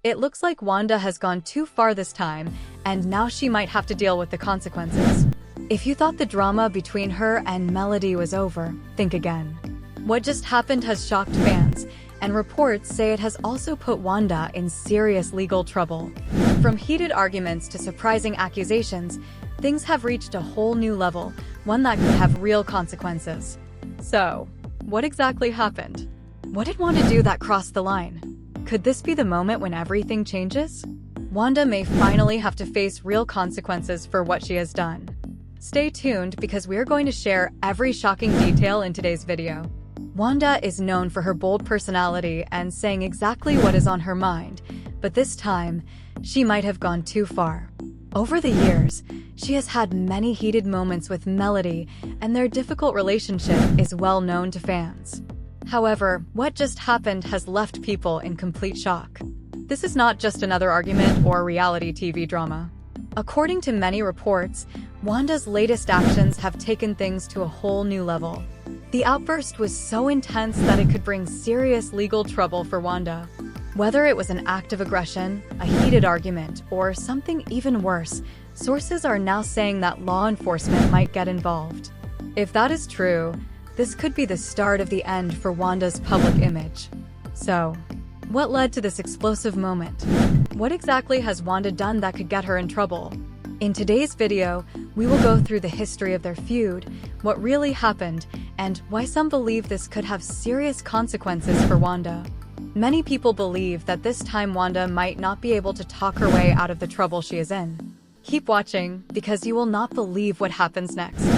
It looks like Wanda has gone too far this time, and now she might have to deal with the consequences. If you thought the drama between her and Melody was over, think again. What just happened has shocked fans, and reports say it has also put Wanda in serious legal trouble. From heated arguments to surprising accusations, things have reached a whole new level, one that could have real consequences. So, what exactly happened? What did Wanda do that crossed the line? Could this be the moment when everything changes? Wanda may finally have to face real consequences for what she has done. Stay tuned because we're going to share every shocking detail in today's video. Wanda is known for her bold personality and saying exactly what is on her mind, but this time, she might have gone too far. Over the years, she has had many heated moments with Melody, and their difficult relationship is well known to fans. However, what just happened has left people in complete shock. This is not just another argument or reality TV drama. According to many reports, Wanda's latest actions have taken things to a whole new level. The outburst was so intense that it could bring serious legal trouble for Wanda. Whether it was an act of aggression, a heated argument, or something even worse, sources are now saying that law enforcement might get involved. If that is true, this could be the start of the end for Wanda's public image. So, what led to this explosive moment? What exactly has Wanda done that could get her in trouble? In today's video, we will go through the history of their feud, what really happened, and why some believe this could have serious consequences for Wanda. Many people believe that this time Wanda might not be able to talk her way out of the trouble she is in. Keep watching, because you will not believe what happens next.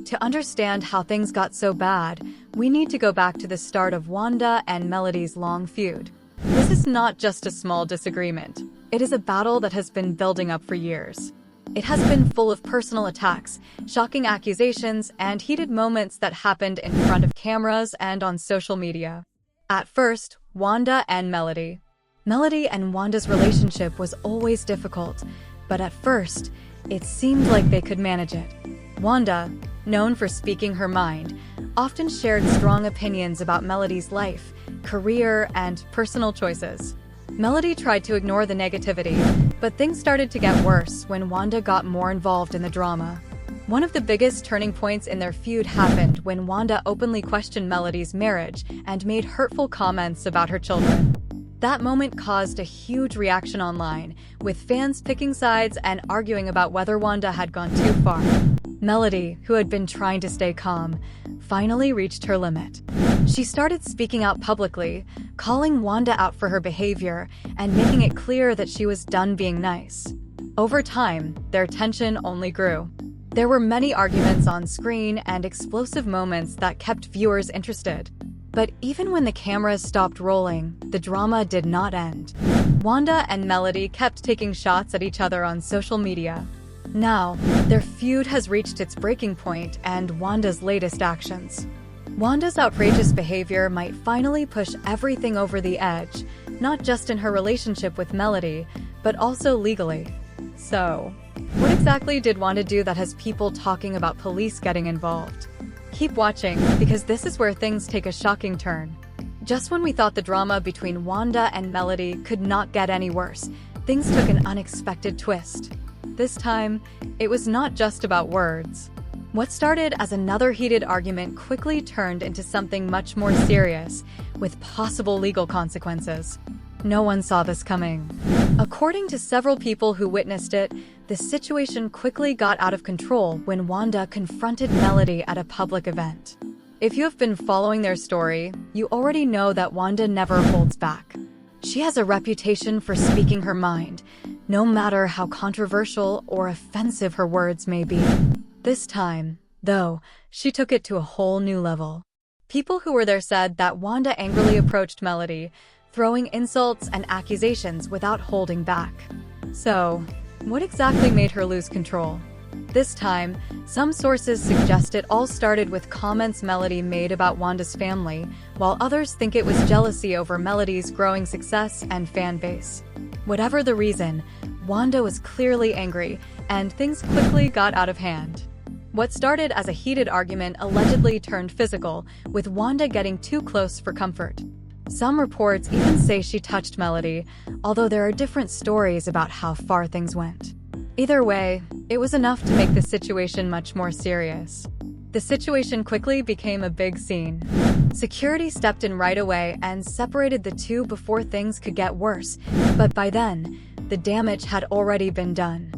To understand how things got so bad, we need to go back to the start of Wanda and Melody's long feud. This is not just a small disagreement. It is a battle that has been building up for years. It has been full of personal attacks, shocking accusations, and heated moments that happened in front of cameras and on social media. At first, Wanda and Melody. Melody and Wanda's relationship was always difficult, but at first, it seemed like they could manage it. Wanda, known for speaking her mind, often shared strong opinions about Melody's life, career, and personal choices. Melody tried to ignore the negativity, but things started to get worse when Wanda got more involved in the drama. One of the biggest turning points in their feud happened when Wanda openly questioned Melody's marriage and made hurtful comments about her children. That moment caused a huge reaction online, with fans picking sides and arguing about whether Wanda had gone too far. Melody, who had been trying to stay calm, finally reached her limit. She started speaking out publicly, calling Wanda out for her behavior and making it clear that she was done being nice. Over time, their tension only grew. There were many arguments on screen and explosive moments that kept viewers interested. But even when the cameras stopped rolling, the drama did not end. Wanda and Melody kept taking shots at each other on social media. Now, their feud has reached its breaking point and Wanda's latest actions. Wanda's outrageous behavior might finally push everything over the edge, not just in her relationship with Melody, but also legally. So, what exactly did Wanda do that has people talking about police getting involved? Keep watching, because this is where things take a shocking turn. Just when we thought the drama between Wanda and Melody could not get any worse, things took an unexpected twist. This time, it was not just about words. What started as another heated argument quickly turned into something much more serious, with possible legal consequences. No one saw this coming. According to several people who witnessed it, the situation quickly got out of control when Wanda confronted Melody at a public event. If you have been following their story, you already know that Wanda never holds back. She has a reputation for speaking her mind, no matter how controversial or offensive her words may be. This time, though, she took it to a whole new level. People who were there said that Wanda angrily approached Melody, throwing insults and accusations without holding back. So, what exactly made her lose control? This time, some sources suggest it all started with comments Melody made about Wanda's family, while others think it was jealousy over Melody's growing success and fan base. Whatever the reason, Wanda was clearly angry, and things quickly got out of hand. What started as a heated argument allegedly turned physical, with Wanda getting too close for comfort. Some reports even say she touched Melody, although there are different stories about how far things went. Either way, it was enough to make the situation much more serious. The situation quickly became a big scene. Security stepped in right away and separated the two before things could get worse, but by then, the damage had already been done.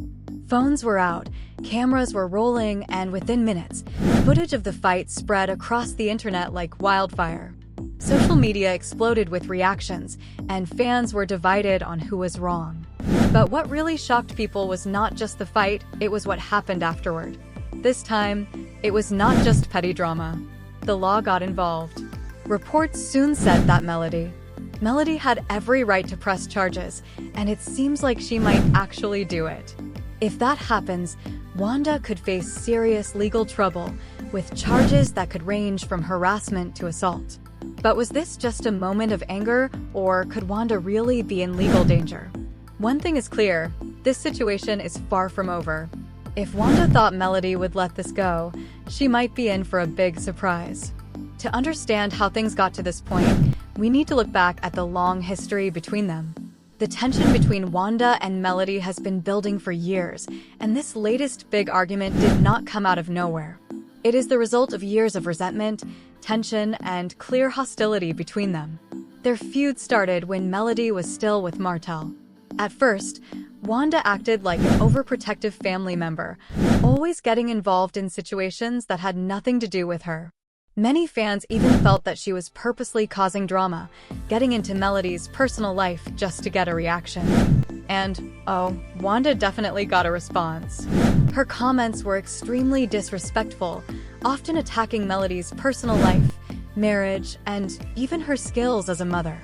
Phones were out, cameras were rolling, and within minutes, footage of the fight spread across the internet like wildfire. Social media exploded with reactions, and fans were divided on who was wrong. But what really shocked people was not just the fight, it was what happened afterward. This time, it was not just petty drama. The law got involved. Reports soon said that Melody had every right to press charges, and it seems like she might actually do it. If that happens, Wanda could face serious legal trouble, with charges that could range from harassment to assault. But was this just a moment of anger, or could Wanda really be in legal danger? One thing is clear, this situation is far from over. If Wanda thought Melody would let this go, she might be in for a big surprise. To understand how things got to this point, we need to look back at the long history between them. The tension between Wanda and Melody has been building for years, and this latest big argument did not come out of nowhere. It is the result of years of resentment, tension, and clear hostility between them. Their feud started when Melody was still with Martel. At first, Wanda acted like an overprotective family member, always getting involved in situations that had nothing to do with her. Many fans even felt that she was purposely causing drama, getting into Melody's personal life just to get a reaction. And, oh, Wanda definitely got a response. Her comments were extremely disrespectful, often attacking Melody's personal life, marriage, and even her skills as a mother.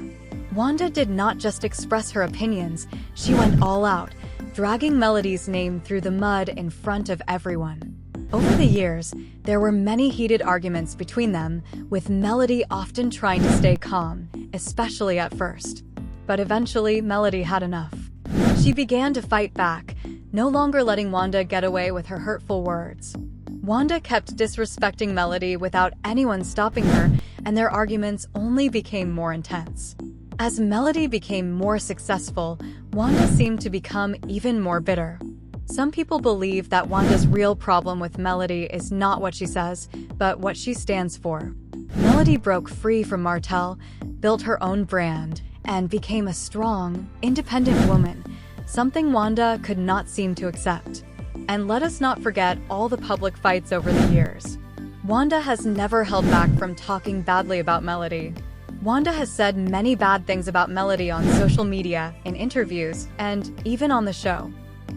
Wanda did not just express her opinions, she went all out, dragging Melody's name through the mud in front of everyone. Over the years, there were many heated arguments between them, with Melody often trying to stay calm, especially at first. But eventually, Melody had enough. She began to fight back, no longer letting Wanda get away with her hurtful words. Wanda kept disrespecting Melody without anyone stopping her, and their arguments only became more intense. As Melody became more successful, Wanda seemed to become even more bitter. Some people believe that Wanda's real problem with Melody is not what she says, but what she stands for. Melody broke free from Martel, built her own brand, and became a strong, independent woman, something Wanda could not seem to accept. And let us not forget all the public fights over the years. Wanda has never held back from talking badly about Melody. Wanda has said many bad things about Melody on social media, in interviews, and even on the show.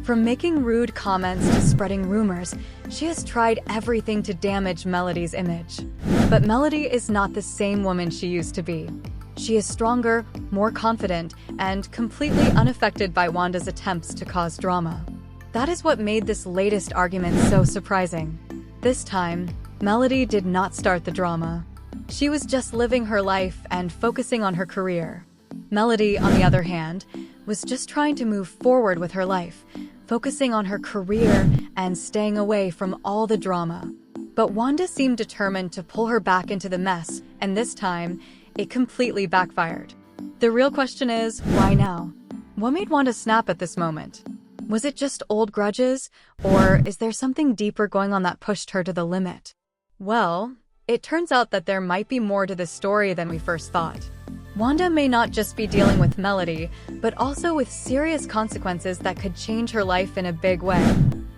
From making rude comments to spreading rumors, she has tried everything to damage Melody's image. But Melody is not the same woman she used to be. She is stronger, more confident, and completely unaffected by Wanda's attempts to cause drama. That is what made this latest argument so surprising. This time, Melody did not start the drama. She was just living her life and focusing on her career. Melody, on the other hand, was just trying to move forward with her life, focusing on her career and staying away from all the drama. But Wanda seemed determined to pull her back into the mess, and this time, it completely backfired. The real question is, why now? What made Wanda snap at this moment? Was it just old grudges, or is there something deeper going on that pushed her to the limit? Well, it turns out that there might be more to this story than we first thought. Wanda may not just be dealing with Melody, but also with serious consequences that could change her life in a big way.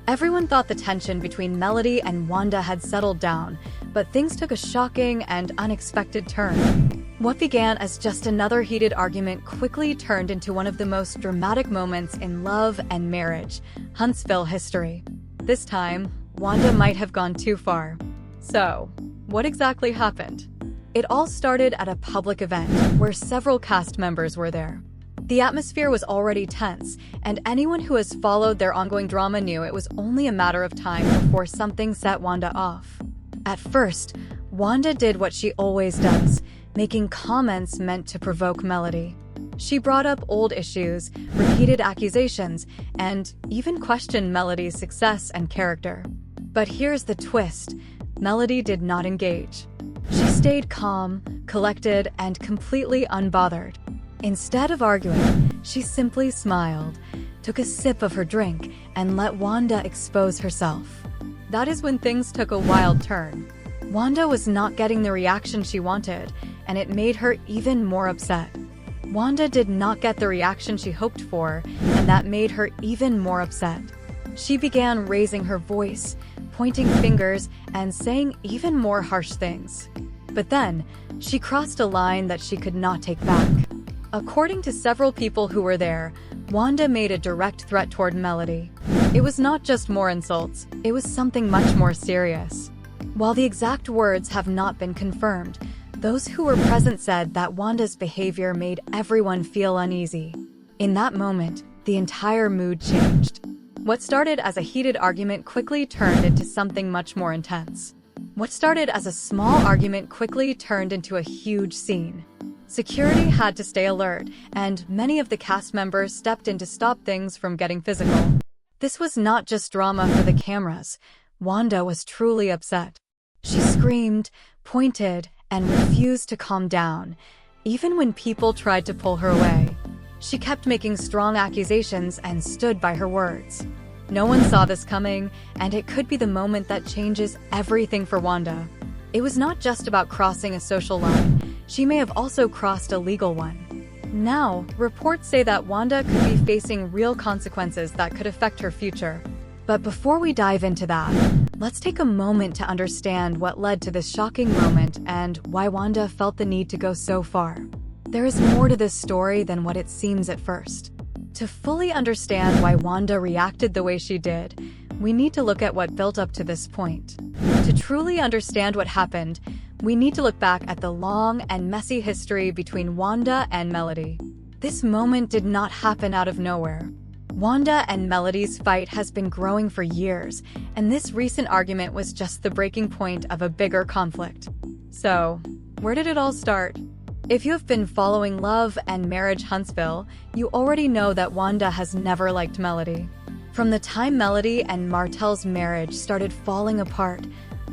Everyone thought the tension between Melody and Wanda had settled down, but things took a shocking and unexpected turn. What began as just another heated argument quickly turned into one of the most dramatic moments in love and marriage, Huntsville history. This time, Wanda might have gone too far. So, what exactly happened? It all started at a public event where several cast members were there. The atmosphere was already tense, and anyone who has followed their ongoing drama knew it was only a matter of time before something set Wanda off. At first, Wanda did what she always does, making comments meant to provoke Melody. She brought up old issues, repeated accusations, and even questioned Melody's success and character. But here's the twist: Melody did not engage. She stayed calm, collected, and completely unbothered. Instead of arguing, she simply smiled, took a sip of her drink, and let Wanda expose herself. That is when things took a wild turn. Wanda was not getting the reaction she wanted, and it made her even more upset. Wanda did not get the reaction she hoped for, and that made her even more upset. She began raising her voice, pointing fingers, and saying even more harsh things. But then, she crossed a line that she could not take back. According to several people who were there, Wanda made a direct threat toward Melody. It was not just more insults, it was something much more serious. While the exact words have not been confirmed, those who were present said that Wanda's behavior made everyone feel uneasy. In that moment, the entire mood changed. What started as a heated argument quickly turned into something much more intense. What started as a small argument quickly turned into a huge scene. Security had to stay alert, and many of the cast members stepped in to stop things from getting physical. This was not just drama for the cameras. Wanda was truly upset. She screamed, pointed, and refused to calm down, even when people tried to pull her away. She kept making strong accusations and stood by her words. No one saw this coming, and it could be the moment that changes everything for Wanda. It was not just about crossing a social line. She may have also crossed a legal one. Now, reports say that Wanda could be facing real consequences that could affect her future. But before we dive into that, let's take a moment to understand what led to this shocking moment and why Wanda felt the need to go so far. There is more to this story than what it seems at first. To fully understand why Wanda reacted the way she did, we need to look at what built up to this point. To truly understand what happened, we need to look back at the long and messy history between Wanda and Melody. This moment did not happen out of nowhere. Wanda and Melody's fight has been growing for years, and this recent argument was just the breaking point of a bigger conflict. So, where did it all start? If you have been following Love and Marriage Huntsville, you already know that Wanda has never liked Melody. From the time Melody and Martel's marriage started falling apart,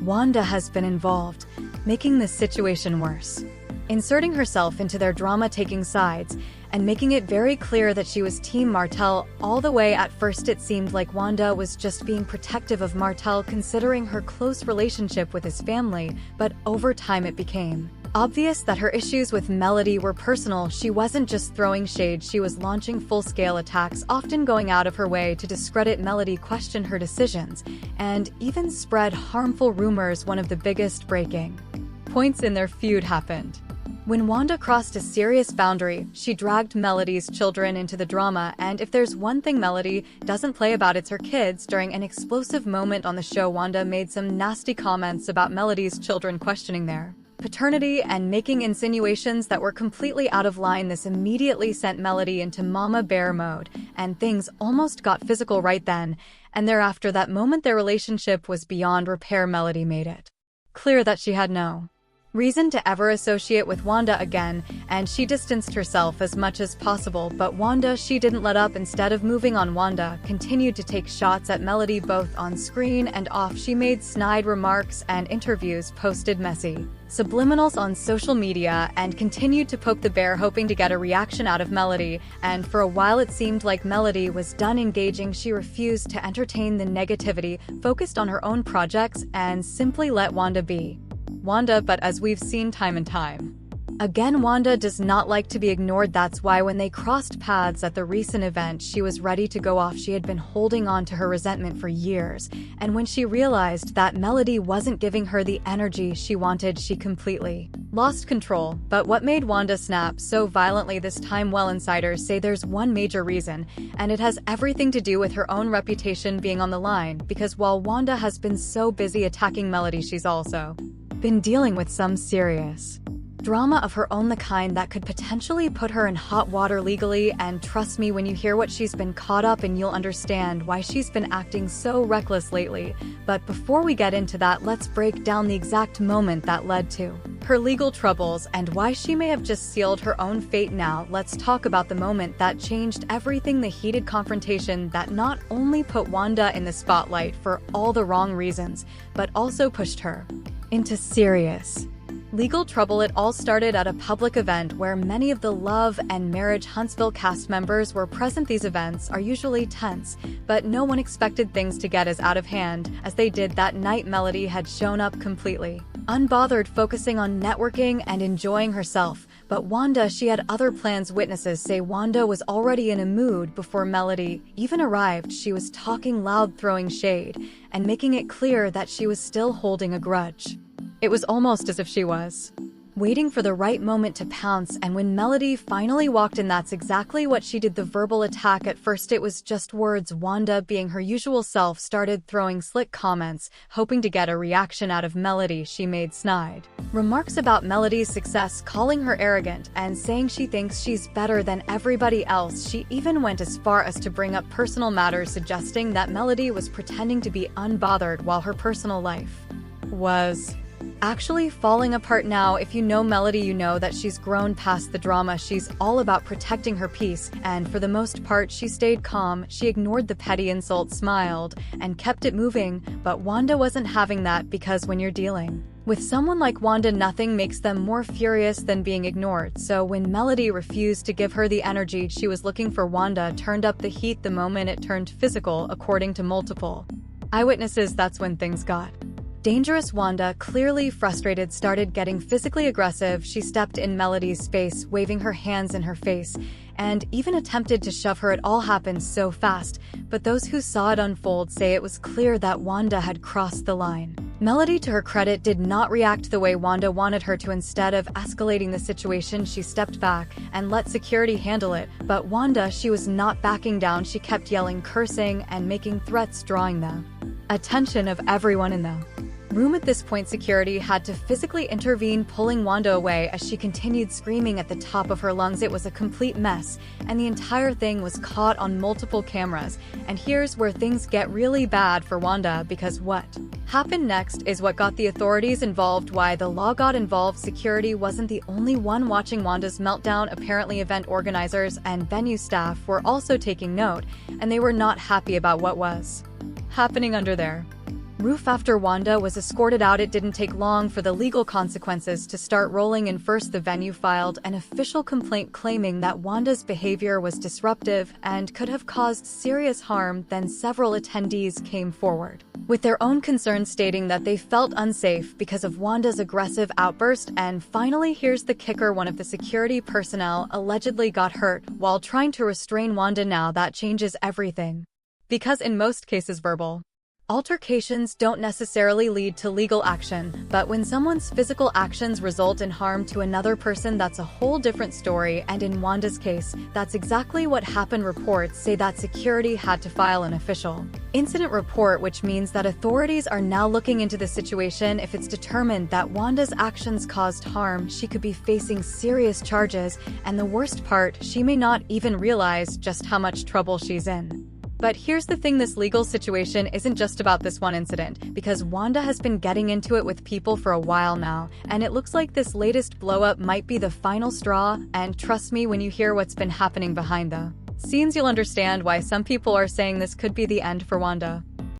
Wanda has been involved, making this situation worse. Inserting herself into their drama, taking sides, and making it very clear that she was Team Martel all the way. At first it seemed like Wanda was just being protective of Martel considering her close relationship with his family, but over time it became obvious that her issues with Melody were personal. She wasn't just throwing shade, she was launching full-scale attacks, often going out of her way to discredit Melody, question her decisions, and even spread harmful rumors. One of the biggest breaking points in their feud happened when Wanda crossed a serious boundary. She dragged Melody's children into the drama, and if there's one thing Melody doesn't play about, it's her kids. During an explosive moment on the show, Wanda made some nasty comments about Melody's children, questioning their paternity and making insinuations that were completely out of line. This immediately sent Melody into Mama Bear mode, and things almost got physical right then and there. After that moment, their relationship was beyond repair. Melody made it clear that she had no reason to ever associate with Wanda again, and she distanced herself as much as possible. But Wanda, she didn't let up. Instead of moving on, Wanda continued to take shots at Melody both on screen and off. She made snide remarks and interviews, posted messy subliminals on social media, and continued to poke the bear, hoping to get a reaction out of Melody. And for a while it seemed like Melody was done engaging. She refused to entertain the negativity, focused on her own projects, and simply let Wanda be Wanda. But as we've seen time and time again, Wanda does not like to be ignored. That's why when they crossed paths at the recent event, she was ready to go off. She had been holding on to her resentment for years, and when she realized that Melody wasn't giving her the energy she wanted, she completely lost control. But what made Wanda snap so violently this time? Well, insiders say there's one major reason, and it has everything to do with her own reputation being on the line. Because while Wanda has been so busy attacking Melody, she's also been dealing with some serious drama of her own, the kind that could potentially put her in hot water legally. And trust me, when you hear what she's been caught up in, you'll understand why she's been acting so reckless lately. But before we get into that, let's break down the exact moment that led to her legal troubles and why she may have just sealed her own fate. Now, let's talk about the moment that changed everything, the heated confrontation that not only put Wanda in the spotlight for all the wrong reasons, but also pushed her into serious Legal trouble. It all started at a public event where many of the Love and Marriage Huntsville cast members were present. These events are usually tense, but no one expected things to get as out of hand as they did that night. Melody had shown up completely unbothered, focusing on networking and enjoying herself. But Wanda, she had other plans. Witnesses say Wanda was already in a mood before Melody even arrived. She was talking loud, throwing shade, and making it clear that she was still holding a grudge. It was almost as if she was waiting for the right moment to pounce, and when Melody finally walked in, that's exactly what she did. The verbal attack. At first it was just words. Wanda, being her usual self, started throwing slick comments, hoping to get a reaction out of Melody. She made snide remarks about Melody's success, calling her arrogant and saying she thinks she's better than everybody else. She even went as far as to bring up personal matters, suggesting that Melody was pretending to be unbothered while her personal life was actually falling apart. Now, if you know Melody, you know that she's grown past the drama. She's all about protecting her peace, and for the most part, she stayed calm. She ignored the petty insults, smiled, and kept it moving. But Wanda wasn't having that, because when you're dealing with someone like Wanda, nothing makes them more furious than being ignored. So when Melody refused to give her the energy she was looking for, Wanda turned up the heat. The moment it turned physical, according to multiple eyewitnesses, that's when things got dangerous. Wanda, clearly frustrated, started getting physically aggressive. She stepped in Melody's space, waving her hands in her face, and even attempted to shove her. It all happened so fast, but those who saw it unfold say it was clear that Wanda had crossed the line. Melody, to her credit, did not react the way Wanda wanted her to. Instead of escalating the situation, she stepped back and let security handle it. But Wanda, she was not backing down. She kept yelling, cursing, and making threats, drawing the attention of everyone in the room. At this point, security had to physically intervene, pulling Wanda away as she continued screaming at the top of her lungs. It was a complete mess, and the entire thing was caught on multiple cameras. And here's where things get really bad for Wanda, because what happened next is what got the authorities involved. Why the law got involved. Security wasn't the only one watching Wanda's meltdown. Apparently, event organizers and venue staff were also taking note, and they were not happy about what was happening under their roof. After Wanda was escorted out, it didn't take long for the legal consequences to start rolling in. First, the venue filed an official complaint claiming that Wanda's behavior was disruptive and could have caused serious harm. Then several attendees came forward with their own concerns, stating that they felt unsafe because of Wanda's aggressive outburst. And finally, here's the kicker: one of the security personnel allegedly got hurt while trying to restrain Wanda. Now that changes everything, because in most cases, verbal altercations don't necessarily lead to legal action, but when someone's physical actions result in harm to another person, that's a whole different story. And in Wanda's case, that's exactly what happened. Reports say that security had to file an official incident report, which means that authorities are now looking into the situation. If it's determined that Wanda's actions caused harm, she could be facing serious charges, and the worst part, she may not even realize just how much trouble she's in. But here's the thing: this legal situation isn't just about this one incident, because Wanda has been getting into it with people for a while now, and it looks like this latest blow-up might be the final straw. And trust me, when you hear what's been happening behind the scenes, you'll understand why some people are saying this could be the end for Wanda.